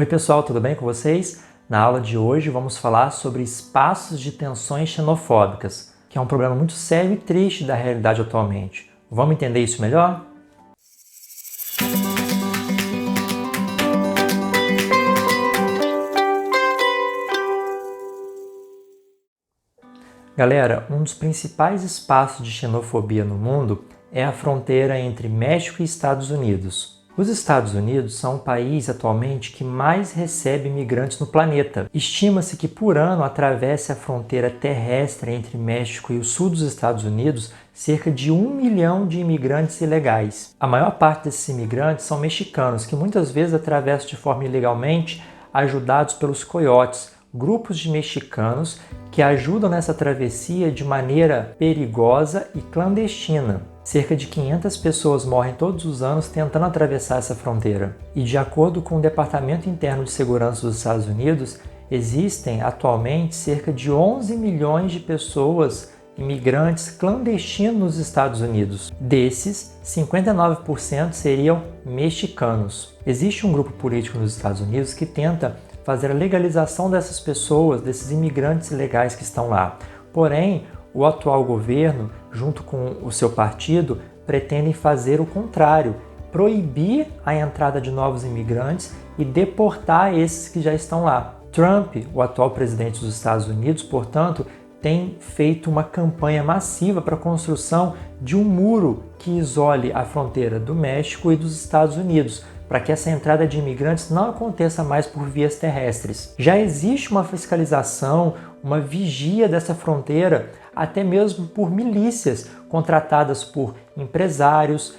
Oi pessoal, tudo bem com vocês? Na aula de hoje vamos falar sobre espaços de tensões xenofóbicas, que é um problema muito sério e triste da realidade atualmente. Vamos entender isso melhor? Galera, um dos principais espaços de xenofobia no mundo é a fronteira entre México e Estados Unidos. Os Estados Unidos são o país atualmente que mais recebe imigrantes no planeta. Estima-se que por ano atravesse a fronteira terrestre entre México e o sul dos Estados Unidos cerca de 1 milhão de imigrantes ilegais. A maior parte desses imigrantes são mexicanos, que muitas vezes atravessam de forma ilegalmente, ajudados pelos coiotes, grupos de mexicanos que ajudam nessa travessia de maneira perigosa e clandestina. Cerca de 500 pessoas morrem todos os anos tentando atravessar essa fronteira. E de acordo com o Departamento Interno de Segurança dos Estados Unidos, existem atualmente cerca de 11 milhões de pessoas imigrantes clandestinos nos Estados Unidos. Desses, 59% seriam mexicanos. Existe um grupo político nos Estados Unidos que tenta fazer a legalização dessas pessoas, desses imigrantes ilegais que estão lá. Porém, o atual governo, junto com o seu partido, pretendem fazer o contrário, proibir a entrada de novos imigrantes e deportar esses que já estão lá. Trump, o atual presidente dos Estados Unidos, portanto, tem feito uma campanha massiva para a construção de um muro que isole a fronteira do México e dos Estados Unidos, para que essa entrada de imigrantes não aconteça mais por vias terrestres. Já existe uma fiscalização, uma vigia dessa fronteira, até mesmo por milícias contratadas por empresários,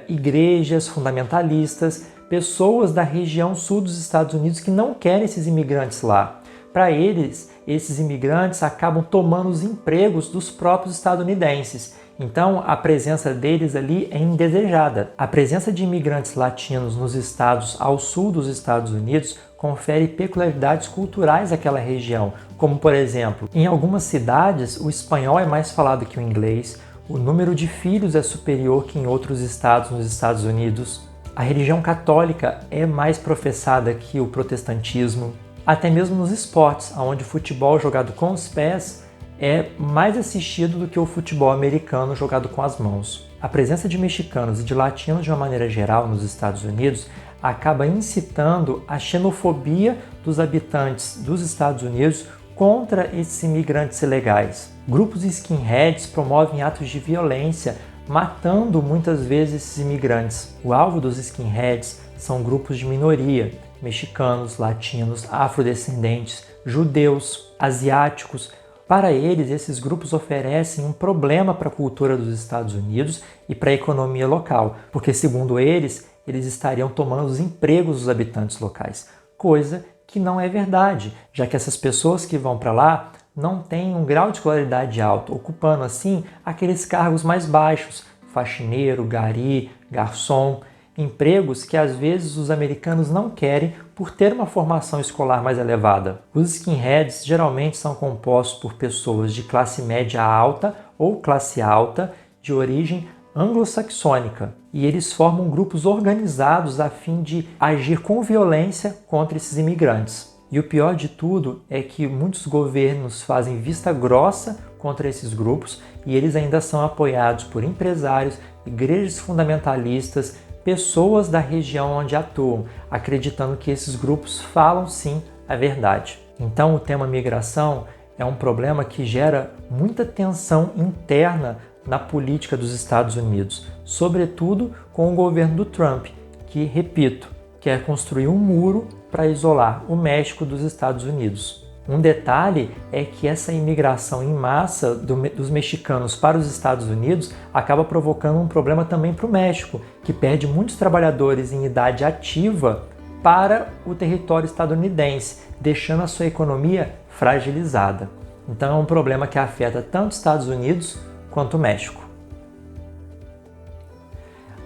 igrejas fundamentalistas, pessoas da região sul dos Estados Unidos que não querem esses imigrantes lá. Para eles, esses imigrantes acabam tomando os empregos dos próprios estadunidenses. Então, a presença deles ali é indesejada. A presença de imigrantes latinos nos estados ao sul dos Estados Unidos confere peculiaridades culturais àquela região, como, por exemplo, em algumas cidades o espanhol é mais falado que o inglês, o número de filhos é superior que em outros estados nos Estados Unidos, a religião católica é mais professada que o protestantismo, até mesmo nos esportes, onde o futebol jogado com os pés é mais assistido do que o futebol americano jogado com as mãos. A presença de mexicanos e de latinos de uma maneira geral nos Estados Unidos acaba incitando a xenofobia dos habitantes dos Estados Unidos contra esses imigrantes ilegais. Grupos skinheads promovem atos de violência, matando muitas vezes esses imigrantes. O alvo dos skinheads são grupos de minoria, mexicanos, latinos, afrodescendentes, judeus, asiáticos. Para eles, esses grupos oferecem um problema para a cultura dos Estados Unidos e para a economia local, porque, segundo eles estariam tomando os empregos dos habitantes locais, coisa que não é verdade, já que essas pessoas que vão para lá não têm um grau de escolaridade alto, ocupando assim aqueles cargos mais baixos, faxineiro, gari, garçom, empregos que às vezes os americanos não querem por ter uma formação escolar mais elevada. Os skinheads geralmente são compostos por pessoas de classe média alta ou classe alta de origem anglo-saxônica, e eles formam grupos organizados a fim de agir com violência contra esses imigrantes. E o pior de tudo é que muitos governos fazem vista grossa contra esses grupos e eles ainda são apoiados por empresários, igrejas fundamentalistas, pessoas da região onde atuam, acreditando que esses grupos falam sim a verdade. Então o tema migração é um problema que gera muita tensão interna na política dos Estados Unidos, sobretudo com o governo do Trump, que, repito, quer construir um muro para isolar o México dos Estados Unidos. Um detalhe é que essa imigração em massa dos mexicanos para os Estados Unidos acaba provocando um problema também para o México, que perde muitos trabalhadores em idade ativa para o território estadunidense, deixando a sua economia fragilizada. Então é um problema que afeta tanto os Estados Unidos quanto o México.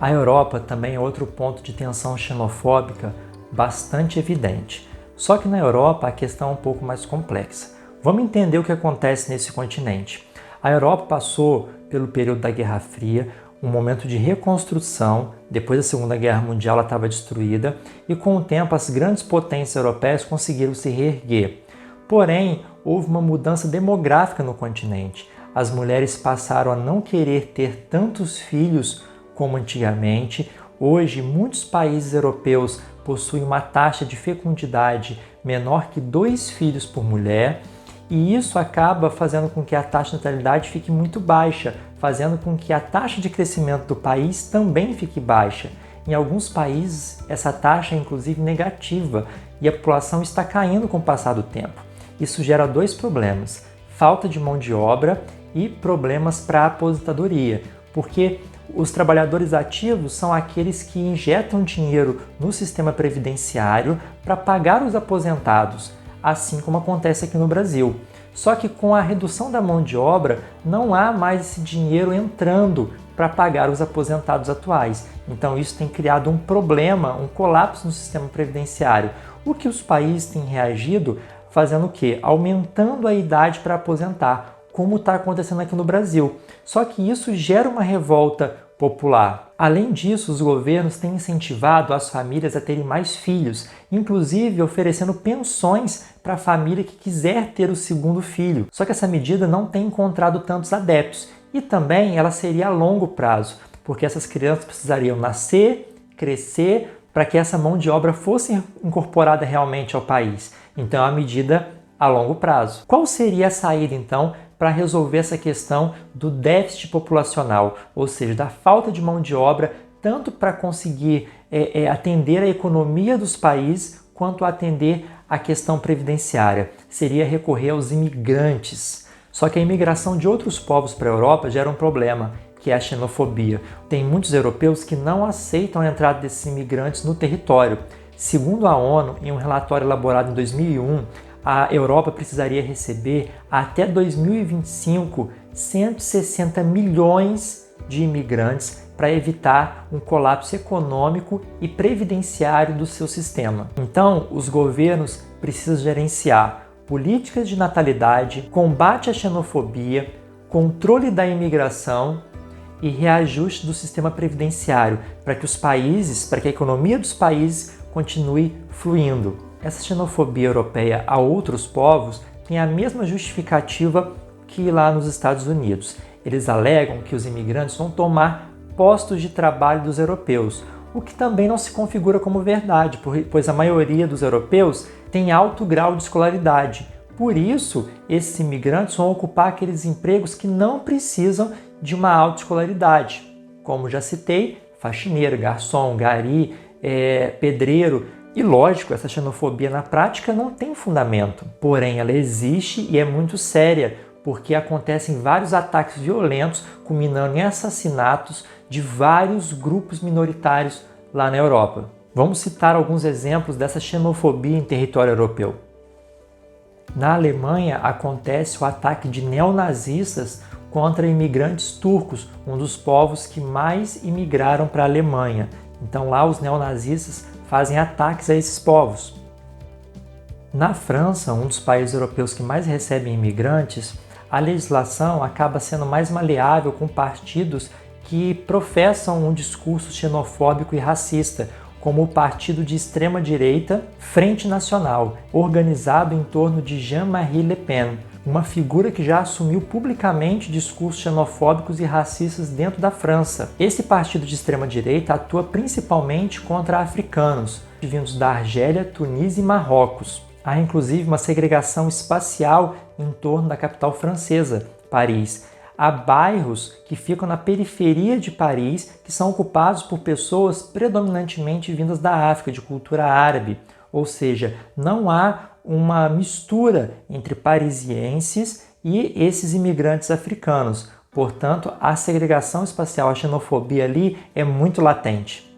A Europa também é outro ponto de tensão xenofóbica bastante evidente. Só que na Europa a questão é um pouco mais complexa. Vamos entender o que acontece nesse continente. A Europa passou pelo período da Guerra Fria, um momento de reconstrução. Depois da Segunda Guerra Mundial ela estava destruída e com o tempo as grandes potências europeias conseguiram se reerguer. Porém, houve uma mudança demográfica no continente. As mulheres passaram a não querer ter tantos filhos como antigamente. Hoje, muitos países europeus possuem uma taxa de fecundidade menor que 2 filhos por mulher, e isso acaba fazendo com que a taxa de natalidade fique muito baixa, fazendo com que a taxa de crescimento do país também fique baixa. Em alguns países, essa taxa é inclusive negativa e a população está caindo com o passar do tempo. Isso gera 2 problemas: falta de mão de obra e problemas para a aposentadoria, porque os trabalhadores ativos são aqueles que injetam dinheiro no sistema previdenciário para pagar os aposentados, assim como acontece aqui no Brasil. Só que com a redução da mão de obra, não há mais esse dinheiro entrando para pagar os aposentados atuais. Então isso tem criado um problema, um colapso no sistema previdenciário. O que os países têm reagido fazendo o quê? Aumentando a idade para aposentar, como está acontecendo aqui no Brasil. Só que isso gera uma revolta popular. Além disso, os governos têm incentivado as famílias a terem mais filhos, inclusive oferecendo pensões para a família que quiser ter o segundo filho. Só que essa medida não tem encontrado tantos adeptos e também ela seria a longo prazo, porque essas crianças precisariam nascer, crescer, para que essa mão de obra fosse incorporada realmente ao país. Então é uma medida a longo prazo. Qual seria a saída, então, para resolver essa questão do déficit populacional, ou seja, da falta de mão de obra, tanto para conseguir atender a economia dos países, quanto atender a questão previdenciária? Seria recorrer aos imigrantes. Só que a imigração de outros povos para a Europa gera um problema, que é a xenofobia. Tem muitos europeus que não aceitam a entrada desses imigrantes no território. Segundo a ONU, em um relatório elaborado em 2001, a Europa precisaria receber até 2025 160 milhões de imigrantes para evitar um colapso econômico e previdenciário do seu sistema. Então, os governos precisam gerenciar políticas de natalidade, combate à xenofobia, controle da imigração e reajuste do sistema previdenciário para que a economia dos países continue fluindo. Essa xenofobia europeia a outros povos tem a mesma justificativa que lá nos Estados Unidos. Eles alegam que os imigrantes vão tomar postos de trabalho dos europeus, o que também não se configura como verdade, pois a maioria dos europeus tem alto grau de escolaridade. Por isso, esses imigrantes vão ocupar aqueles empregos que não precisam de uma alta escolaridade, como já citei, faxineiro, garçom, gari, pedreiro. E lógico, essa xenofobia na prática não tem fundamento, porém ela existe e é muito séria, porque acontecem vários ataques violentos, culminando em assassinatos de vários grupos minoritários lá na Europa. Vamos citar alguns exemplos dessa xenofobia em território europeu. Na Alemanha acontece o ataque de neonazistas contra imigrantes turcos, um dos povos que mais imigraram para a Alemanha. Então lá os neonazistas fazem ataques a esses povos. Na França, um dos países europeus que mais recebem imigrantes, a legislação acaba sendo mais maleável com partidos que professam um discurso xenofóbico e racista, como o partido de extrema-direita Frente Nacional, organizado em torno de Jean-Marie Le Pen, uma figura que já assumiu publicamente discursos xenofóbicos e racistas dentro da França. Esse partido de extrema-direita atua principalmente contra africanos, vindos da Argélia, Tunísia e Marrocos. Há inclusive uma segregação espacial em torno da capital francesa, Paris. Há bairros que ficam na periferia de Paris que são ocupados por pessoas predominantemente vindas da África, de cultura árabe. Ou seja, não há uma mistura entre parisienses e esses imigrantes africanos. Portanto, a segregação espacial, a xenofobia ali é muito latente.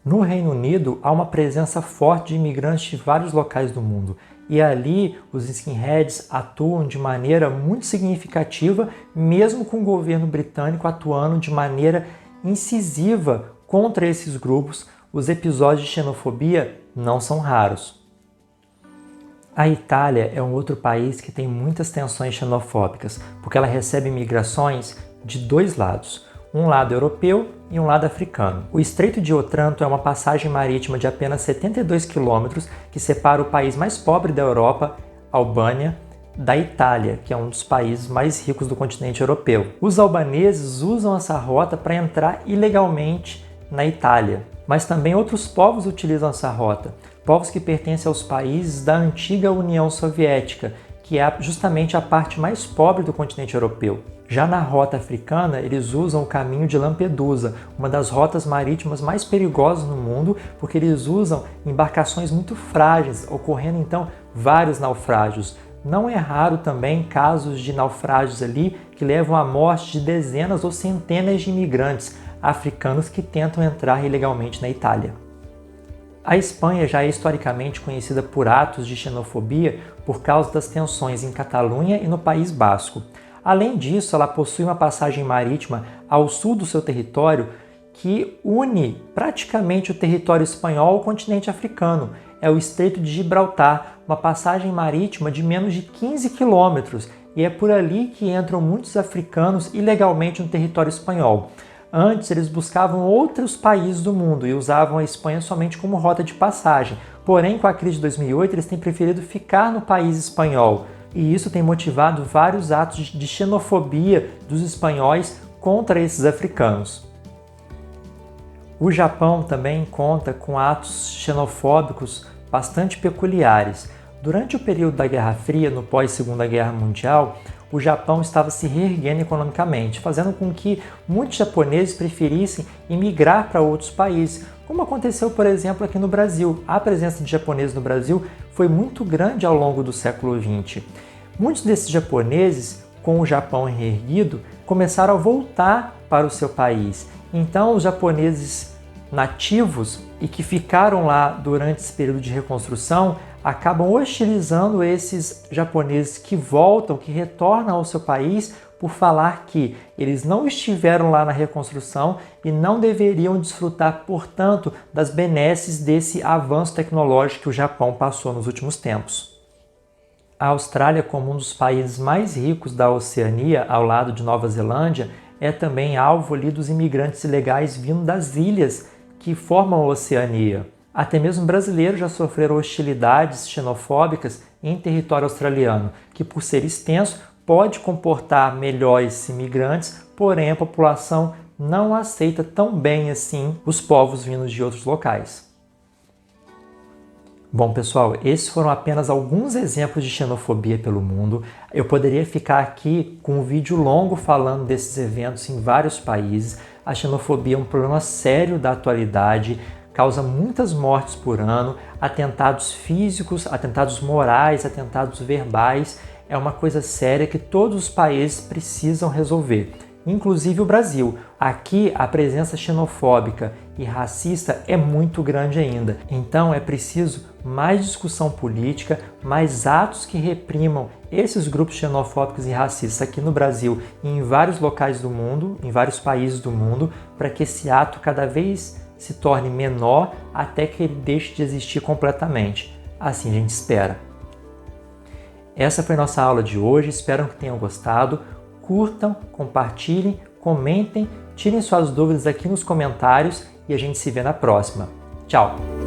No Reino Unido, há uma presença forte de imigrantes de vários locais do mundo. E ali, os skinheads atuam de maneira muito significativa, mesmo com o governo britânico atuando de maneira incisiva contra esses grupos. Os episódios de xenofobia não são raros. A Itália é um outro país que tem muitas tensões xenofóbicas, porque ela recebe migrações de dois lados. um lado europeu e um lado africano. O Estreito de Otranto é uma passagem marítima de apenas 72 quilômetros que separa o país mais pobre da Europa, Albânia, da Itália, que é um dos países mais ricos do continente europeu. Os albaneses usam essa rota para entrar ilegalmente na Itália, mas também outros povos utilizam essa rota, povos que pertencem aos países da antiga União Soviética, que é justamente a parte mais pobre do continente europeu. Já na rota africana, eles usam o caminho de Lampedusa, uma das rotas marítimas mais perigosas no mundo, porque eles usam embarcações muito frágeis, ocorrendo então vários naufrágios. Não é raro também casos de naufrágios ali que levam à morte de dezenas ou centenas de imigrantes africanos que tentam entrar ilegalmente na Itália. A Espanha já é historicamente conhecida por atos de xenofobia por causa das tensões em Catalunha e no País Basco. Além disso, ela possui uma passagem marítima ao sul do seu território que une praticamente o território espanhol ao continente africano. É o Estreito de Gibraltar, uma passagem marítima de menos de 15 quilômetros, e é por ali que entram muitos africanos ilegalmente no território espanhol. Antes, eles buscavam outros países do mundo e usavam a Espanha somente como rota de passagem. Porém, com a crise de 2008, eles têm preferido ficar no país espanhol. E isso tem motivado vários atos de xenofobia dos espanhóis contra esses africanos. O Japão também conta com atos xenofóbicos bastante peculiares. Durante o período da Guerra Fria, no pós-Segunda Guerra Mundial, o Japão estava se reerguendo economicamente, fazendo com que muitos japoneses preferissem emigrar para outros países, como aconteceu, por exemplo, aqui no Brasil. A presença de japoneses no Brasil foi muito grande ao longo do século XX. Muitos desses japoneses, com o Japão reerguido, começaram a voltar para o seu país. Então, os japoneses nativos e que ficaram lá durante esse período de reconstrução acabam hostilizando esses japoneses que voltam, que retornam ao seu país, por falar que eles não estiveram lá na reconstrução e não deveriam desfrutar, portanto, das benesses desse avanço tecnológico que o Japão passou nos últimos tempos. A Austrália, como um dos países mais ricos da Oceania, ao lado de Nova Zelândia, é também alvo ali dos imigrantes ilegais vindo das ilhas que formam a Oceania. Até mesmo brasileiros já sofreram hostilidades xenofóbicas em território australiano, que por ser extenso pode comportar melhor esses imigrantes, porém a população não aceita tão bem assim os povos vindos de outros locais. Bom, pessoal, esses foram apenas alguns exemplos de xenofobia pelo mundo. Eu poderia ficar aqui com um vídeo longo falando desses eventos em vários países. A xenofobia é um problema sério da atualidade, causa muitas mortes por ano, atentados físicos, atentados morais, atentados verbais. É uma coisa séria que todos os países precisam resolver, inclusive o Brasil. Aqui a presença xenofóbica e racista é muito grande ainda. Então é preciso mais discussão política, mais atos que reprimam esses grupos xenofóbicos e racistas aqui no Brasil e em vários locais do mundo, em vários países do mundo, para que esse ato cada vez se torne menor até que ele deixe de existir completamente. Assim a gente espera. Essa foi a nossa aula de hoje, espero que tenham gostado. Curtam, compartilhem, comentem, tirem suas dúvidas aqui nos comentários e a gente se vê na próxima. Tchau!